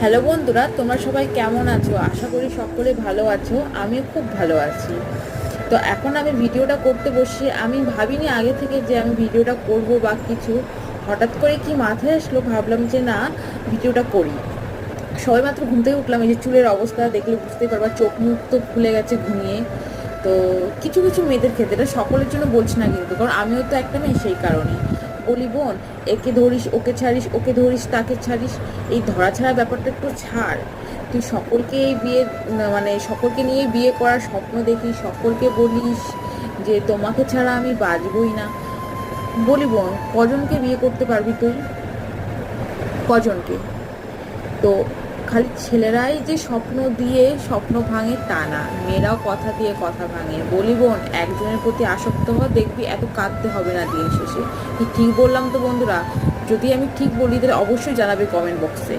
Hello বন্ধুরা, তোমরা সবাই কেমন আছো? আশা করি সকলে ভালো আছো। আমিও খুব ভালো আছি। তো এখন আমি ভিডিওটা করতে বসি। আমি ভাবিনি আগে থেকে যে আমি ভিডিওটা করব বা কিছু। হঠাৎ করে কি মাথায় আসলো, ভাবলাম যে না, ভিডিওটা করি। সবেমাত্র ঘুম থেকে উঠলাম, এই যে চুলের অবস্থা দেখলে বুঝতেই পারবা, চোখ মুখ তো ফুলে গেছে ঘুমিয়ে। তো কিছু কিছু মেয়েদের ক্ষেত্রে, এটা সকলের জন্য বলছি না কিন্তু, কারণ আমিও তো একটা মেয়ে, সেই কারণে বলি বোন, একে ধরিস ওকে ছাড়িস, ওকে ধরিস তাকে ছাড়িস, এই ধরা ছাড়া ব্যাপারটা একটু ছাড়। তুই সকলকে এই বিয়ে, মানে সকলকে নিয়ে বিয়ে করার স্বপ্ন দেখিস, সকলকে বলিস যে তোমাকে ছাড়া আমি বাঁচবই না। বলি বোন, কজনকে বিয়ে করতে পারবি তুই? কজনকে? তো খালি ছেলেরাই যে স্বপ্ন দিয়ে স্বপ্ন ভাঙে তা না, মেয়েরাও কথা দিয়ে কথা ভাঙে। বলি বোন, একজনের প্রতি আসক্ত হওয়া, দেখবি এত কাঁদতে হবে না দিন শেষে। কি ঠিক বললাম তো বন্ধুরা? যদি আমি ঠিক বলি তাহলে অবশ্যই জানাবে কমেন্ট বক্সে।